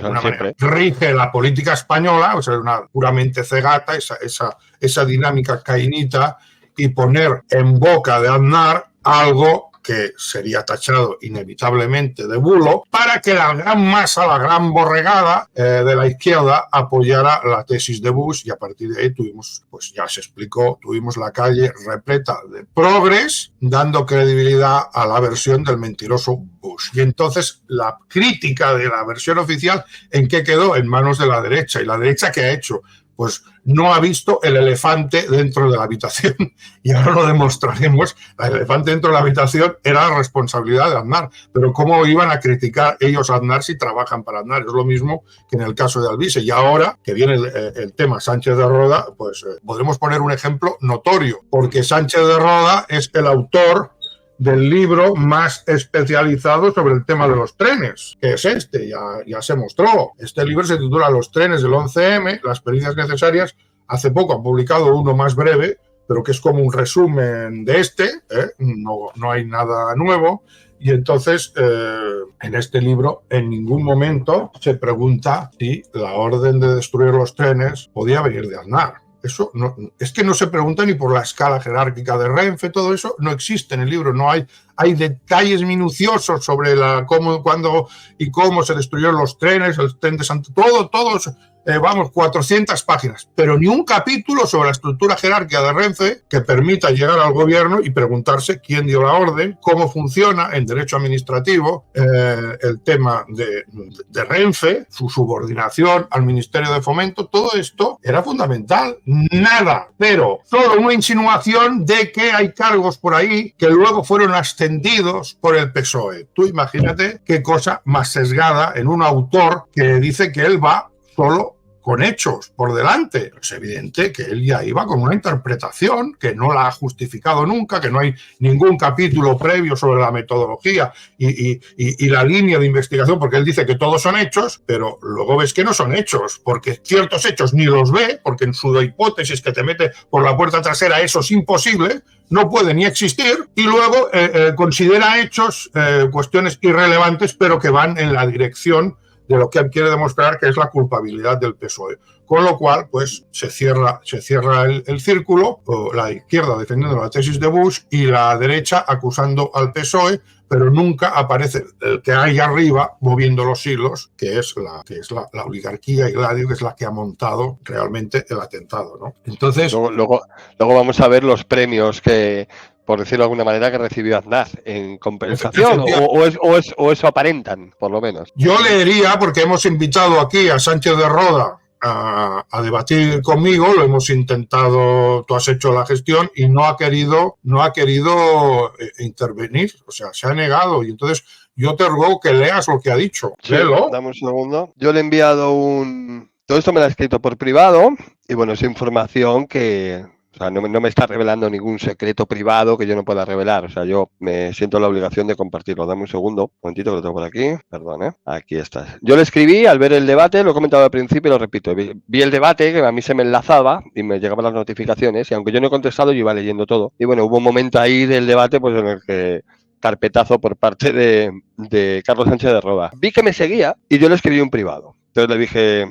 de alguna manera rige la política española, o sea, una puramente cegata, esa dinámica cainita, y poner en boca de Aznar algo que sería tachado inevitablemente de bulo, para que la gran masa, la gran borregada de la izquierda apoyara la tesis de Bush, y a partir de ahí tuvimos, pues ya se explicó, tuvimos la calle repleta de progres dando credibilidad a la versión del mentiroso Bush. Y entonces la crítica de la versión oficial, ¿en qué quedó? En manos de la derecha. ¿Y la derecha qué ha hecho? Pues no ha visto el elefante dentro de la habitación, y ahora lo demostraremos. El elefante dentro de la habitación era la responsabilidad de Aznar, pero ¿cómo iban a criticar ellos a Aznar si trabajan para Aznar? Es lo mismo que en el caso de Alvise. Y ahora que viene el tema Sánchez de Roda, pues podremos poner un ejemplo notorio, porque Sánchez de Roda es el autor del libro más especializado sobre el tema de los trenes, que es este, ya se mostró. Este libro se titula Los trenes del 11M, las pericias necesarias. Hace poco han publicado uno más breve, pero que es como un resumen de no hay nada nuevo. Y entonces, en este libro, en ningún momento se pregunta si la orden de destruir los trenes podía venir de Aznar. Eso no, es que no se pregunta ni por la escala jerárquica de Renfe, todo eso no existe en el libro, no hay detalles minuciosos sobre cómo, cuándo y cómo se destruyeron los trenes, el tren de Santo, todo, 400 páginas, pero ni un capítulo sobre la estructura jerárquica de Renfe que permita llegar al gobierno y preguntarse quién dio la orden, cómo funciona en derecho administrativo el tema de Renfe, su subordinación al Ministerio de Fomento. Todo esto era fundamental. Nada, pero solo una insinuación de que hay cargos por ahí que luego fueron ascendidos por el PSOE. Tú imagínate qué cosa más sesgada en un autor que dice que él va solo con hechos por delante. Es evidente que él ya iba con una interpretación que no la ha justificado nunca, que no hay ningún capítulo previo sobre la metodología y la línea de investigación, porque él dice que todos son hechos, pero luego ves que no son hechos, porque ciertos hechos ni los ve, porque en su hipótesis que te mete por la puerta trasera eso es imposible, no puede ni existir, y luego considera hechos cuestiones irrelevantes, pero que van en la dirección de lo que él quiere demostrar, que es la culpabilidad del PSOE. Con lo cual, pues se cierra el círculo, la izquierda defendiendo la tesis de Bush y la derecha acusando al PSOE, pero nunca aparece el que hay arriba moviendo los hilos, que es la oligarquía y Gladio, que es la que ha montado realmente el atentado, ¿no? Entonces, luego vamos a ver los premios que, por decirlo de alguna manera, que recibió Aznar en compensación, o eso aparentan, por lo menos. Yo leería, porque hemos invitado aquí a Sánchez de Roda a debatir conmigo, lo hemos intentado, tú has hecho la gestión y no ha querido intervenir, o sea, se ha negado, y entonces yo te ruego que leas lo que ha dicho. Sí, dame un segundo. Yo le he enviado todo esto me lo ha escrito por privado, y bueno, es información que... O sea, no me está revelando ningún secreto privado que yo no pueda revelar. O sea, yo me siento la obligación de compartirlo. Dame un segundo, un momentito que lo tengo por aquí. Perdón, Aquí está. Yo le escribí al ver el debate, lo he comentado al principio y lo repito. Vi el debate, que a mí se me enlazaba y me llegaban las notificaciones, y aunque yo no he contestado, yo iba leyendo todo. Y bueno, hubo un momento ahí del debate pues en el que... carpetazo por parte de Carlos Sánchez de Roda. Vi que me seguía y yo le escribí un privado. Entonces le dije,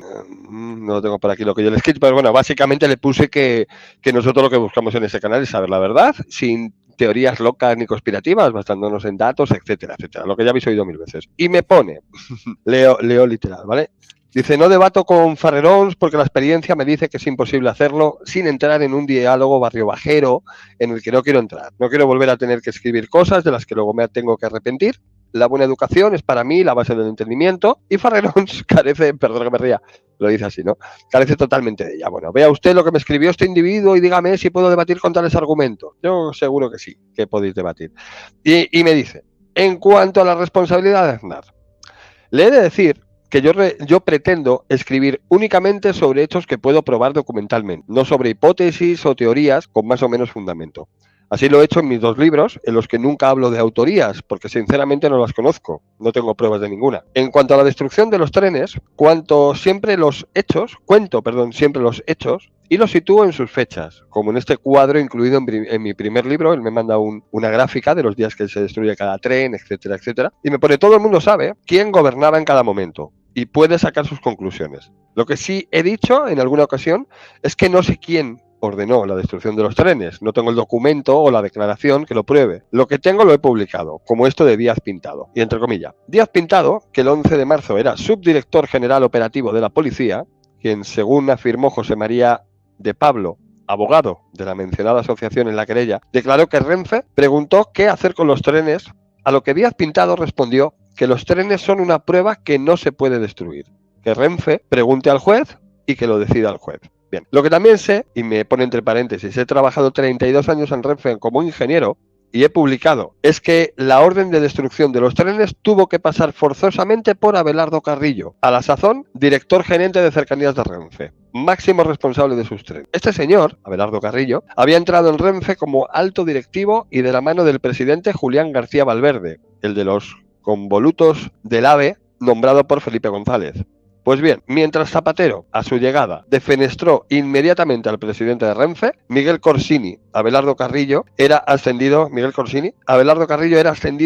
no lo tengo por aquí lo que yo le escribí, pero bueno, básicamente le puse que nosotros lo que buscamos en ese canal es saber la verdad, sin teorías locas ni conspirativas, basándonos en datos, etcétera, etcétera, lo que ya habéis oído 1000 veces. Y me pone, leo literal, ¿vale? Dice, no debato con Farrerons porque la experiencia me dice que es imposible hacerlo sin entrar en un diálogo barrio bajero en el que no quiero entrar. No quiero volver a tener que escribir cosas de las que luego me tengo que arrepentir. La buena educación es para mí la base del entendimiento y Farrerons carece, perdón que me ría, lo dice así, ¿no? Carece totalmente de ella. Bueno, vea usted lo que me escribió este individuo y dígame si puedo debatir con tales argumentos. Yo seguro que sí, que podéis debatir. Y me dice, en cuanto a la responsabilidad de Aznar, le he de decir que yo pretendo escribir únicamente sobre hechos que puedo probar documentalmente, no sobre hipótesis o teorías con más o menos fundamento. Así lo he hecho en mis 2 libros, en los que nunca hablo de autorías, porque sinceramente no las conozco, no tengo pruebas de ninguna. En cuanto a la destrucción de los trenes, cuento siempre los hechos y los sitúo en sus fechas, como en este cuadro incluido en mi primer libro. Él me manda una gráfica de los días que se destruye cada tren, etcétera, etcétera, y me pone, todo el mundo sabe quién gobernaba en cada momento. y puede sacar sus conclusiones. Lo que sí he dicho en alguna ocasión es que no sé quién ordenó la destrucción de los trenes. No tengo el documento o la declaración que lo pruebe. Lo que tengo lo he publicado, como esto de Díaz Pintado. Y entre comillas, Díaz Pintado, que el 11 de marzo era subdirector general operativo de la policía, quien según afirmó José María de Pablo, abogado de la mencionada asociación en la querella, declaró que Renfe preguntó qué hacer con los trenes, a lo que Díaz Pintado respondió que los trenes son una prueba que no se puede destruir. Que Renfe pregunte al juez y que lo decida el juez. Bien, lo que también sé, y me pone entre paréntesis, he trabajado 32 años en Renfe como ingeniero y he publicado, es que la orden de destrucción de los trenes tuvo que pasar forzosamente por Abelardo Carrillo, a la sazón director gerente de cercanías de Renfe, máximo responsable de sus trenes. Este señor, Abelardo Carrillo, había entrado en Renfe como alto directivo y de la mano del presidente Julián García Valverde, el de los convolutos del AVE, nombrado por Felipe González. Pues bien, mientras Zapatero, a su llegada, defenestró inmediatamente al presidente de Renfe, Abelardo Carrillo era ascendido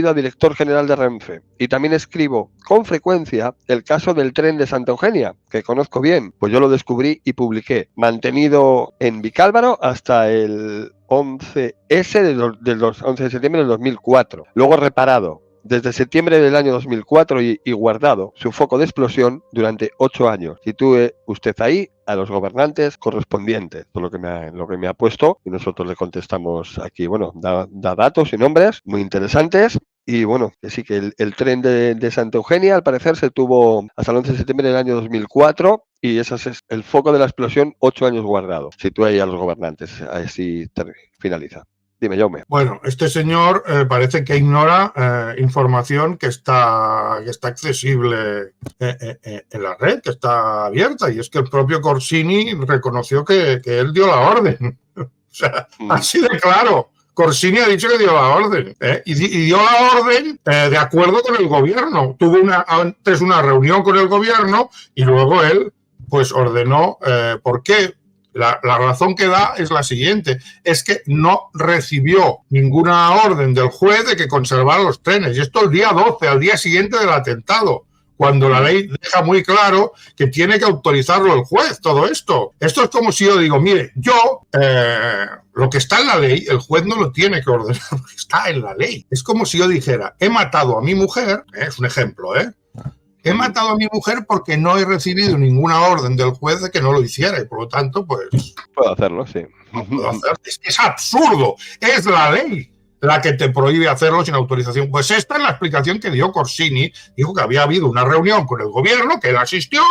a director general de Renfe. Y también escribo con frecuencia el caso del tren de Santa Eugenia, que conozco bien, pues yo lo descubrí y publiqué, mantenido en Vicálvaro hasta el 11S del 11 de septiembre del 2004, luego reparado desde septiembre del año 2004 y guardado su foco de explosión durante 8 años. Sitúe usted ahí a los gobernantes correspondientes, por lo que me ha puesto, y nosotros le contestamos aquí. Bueno, da datos y nombres muy interesantes. Y bueno, que sí, que el tren de Santa Eugenia, al parecer, se tuvo hasta el 11 de septiembre del año 2004 y ese es el foco de la explosión, 8 años guardado. Sitúa ahí a los gobernantes, así finaliza. Dime, Jaume. Bueno, este señor parece que ignora información que está accesible en la red, que está abierta, y es que el propio Corsini reconoció que él dio la orden. O sea, así de claro. Corsini ha dicho que dio la orden, y dio la orden de acuerdo con el gobierno. Tuvo antes una reunión con el gobierno y luego él pues ordenó. ¿Por qué? La razón que da es la siguiente, es que no recibió ninguna orden del juez de que conservara los trenes. Y esto el día 12, al día siguiente del atentado, cuando la ley deja muy claro que tiene que autorizarlo el juez, todo esto. Esto es como si yo digo, mire, lo que está en la ley, el juez no lo tiene que ordenar, porque está en la ley. Es como si yo dijera, he matado a mi mujer, es un ejemplo, he matado a mi mujer porque no he recibido ninguna orden del juez de que no lo hiciera y por lo tanto, pues... Puedo hacerlo, sí. No puedo hacerlo. Es absurdo. Es la ley la que te prohíbe hacerlo sin autorización. Pues esta es la explicación que dio Corsini. Dijo que había habido una reunión con el gobierno, que él asistió,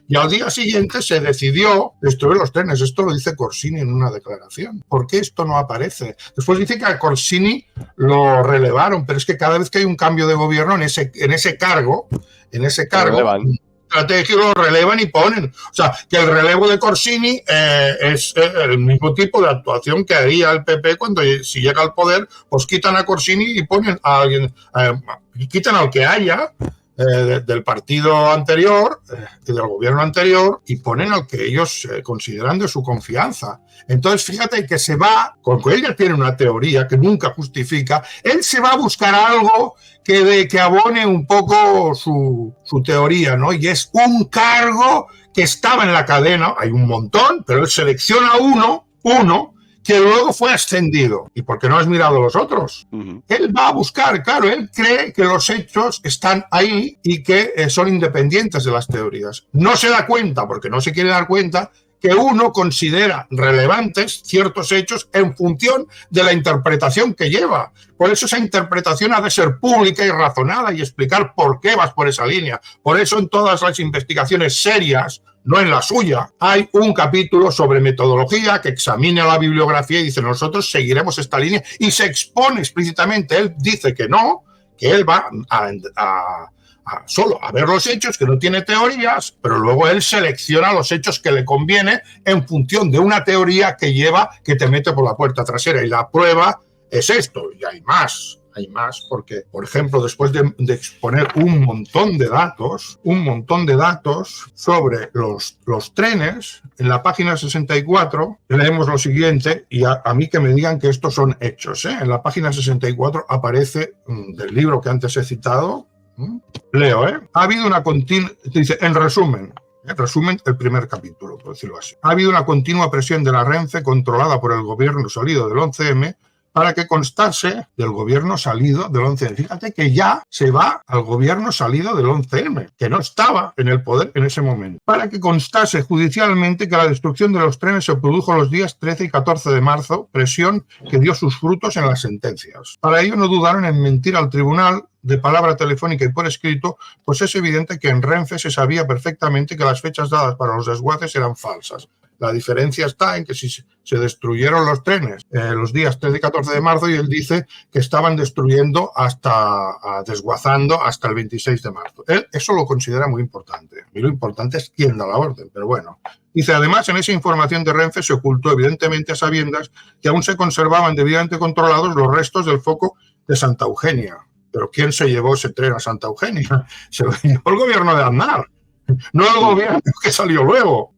y al día siguiente se decidió destruir los trenes. Esto lo dice Corsini en una declaración. ¿Por qué esto no aparece? Después dice que a Corsini lo relevaron, pero es que cada vez que hay un cambio de gobierno en ese cargo, estratégico lo relevan y ponen. O sea, que el relevo de Corsini es el mismo tipo de actuación que haría el PP cuando, si llega al poder, pues quitan a Corsini y ponen a alguien, quitan al que haya del partido anterior, del gobierno anterior, y ponen al que ellos consideran de su confianza. Entonces, fíjate que se va, con que él ya tiene una teoría que nunca justifica, él se va a buscar algo que abone un poco su teoría, ¿no? Y es un cargo que estaba en la cadena, hay un montón, pero él selecciona uno, que luego fue ascendido. ¿Y por qué no has mirado los otros? Él va a buscar, claro, él cree que los hechos están ahí y que son independientes de las teorías. No se da cuenta, porque no se quiere dar cuenta, que uno considera relevantes ciertos hechos en función de la interpretación que lleva. Por eso esa interpretación ha de ser pública y razonada y explicar por qué vas por esa línea. Por eso en todas las investigaciones serias, no en la suya, hay un capítulo sobre metodología que examina la bibliografía y dice nosotros seguiremos esta línea y se expone explícitamente. Él dice que no, que él va solo a ver los hechos, que no tiene teorías, pero luego él selecciona los hechos que le conviene en función de una teoría que te mete por la puerta trasera. Y la prueba es esto, y hay más, porque, por ejemplo, después de exponer un montón de datos sobre los trenes, en la página 64 leemos lo siguiente, y a mí que me digan que estos son hechos, En la página 64 aparece del libro que antes he citado, Leo, ¿eh? Ha habido una continua... Dice, en resumen, el primer capítulo, por decirlo así. Ha habido una continua presión de la Renfe controlada por el gobierno salido del 11M para que constase del gobierno salido del 11M. Fíjate que ya se va al gobierno salido del 11M, que no estaba en el poder en ese momento. Para que constase judicialmente que la destrucción de los trenes se produjo los días 13 y 14 de marzo, presión que dio sus frutos en las sentencias. Para ello no dudaron en mentir al tribunal de palabra telefónica y por escrito, pues es evidente que en Renfe se sabía perfectamente que las fechas dadas para los desguaces eran falsas. La diferencia está en que si se destruyeron los trenes los días 13 y 14 de marzo y él dice que estaban destruyendo desguazando hasta el 26 de marzo. Él eso lo considera muy importante. Y lo importante es quién da la orden, pero bueno. Dice, además, en esa información de Renfe se ocultó evidentemente a sabiendas que aún se conservaban debidamente controlados los restos del foco de Santa Eugenia. ¿Pero quién se llevó ese tren a Santa Eugenia? Se lo llevó el gobierno de Aznar. No el gobierno que salió luego.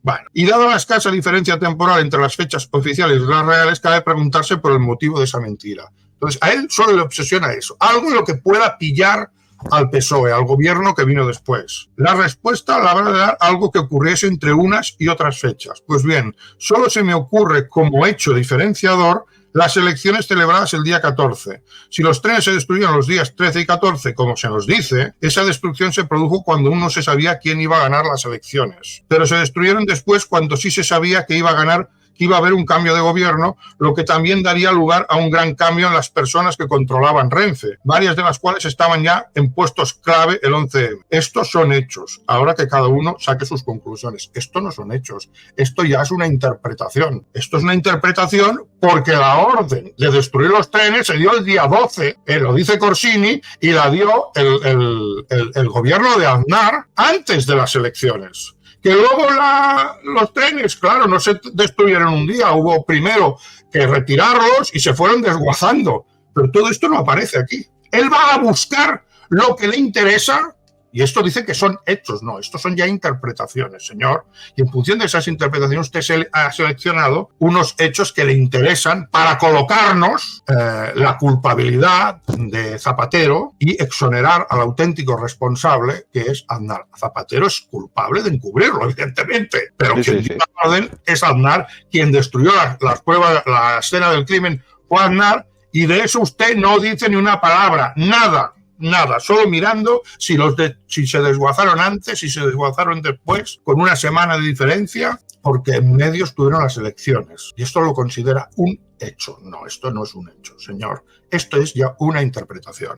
Bueno, y dada la escasa diferencia temporal entre las fechas oficiales y las reales, cabe preguntarse por el motivo de esa mentira. Entonces, a él solo le obsesiona eso. Algo en lo que pueda pillar al PSOE, al gobierno que vino después. La respuesta la va a dar algo que ocurriese entre unas y otras fechas. Pues bien, solo se me ocurre como hecho diferenciador las elecciones celebradas el día 14. Si los trenes se destruyeron los días 13 y 14, como se nos dice, esa destrucción se produjo cuando aún no se sabía quién iba a ganar las elecciones. Pero se destruyeron después cuando sí se sabía que iba a haber un cambio de gobierno, lo que también daría lugar a un gran cambio en las personas que controlaban Renfe, varias de las cuales estaban ya en puestos clave el 11M. Estos son hechos, ahora que cada uno saque sus conclusiones. Esto no son hechos, esto ya es una interpretación. Esto es una interpretación porque la orden de destruir los trenes se dio el día 12, lo dice Corsini, y la dio el gobierno de Aznar antes de las elecciones. Que luego los trenes, claro, no se destruyeron un día, hubo primero que retirarlos y se fueron desguazando. Pero todo esto no aparece aquí. Él va a buscar lo que le interesa y esto dice que son hechos. No, estos son ya interpretaciones, señor. Y en función de esas interpretaciones usted ha seleccionado unos hechos que le interesan para colocarnos la culpabilidad de Zapatero y exonerar al auténtico responsable, que es Aznar. Zapatero es culpable de encubrirlo, evidentemente, pero quien dio la orden es Aznar, quien destruyó las pruebas, la escena del crimen fue Aznar, y de eso usted no dice ni una palabra, nada, solo mirando si se desguazaron antes, si se desguazaron después, con una semana de diferencia, porque en medio estuvieron las elecciones. Y esto lo considera un hecho. No, esto no es un hecho, señor. Esto es ya una interpretación.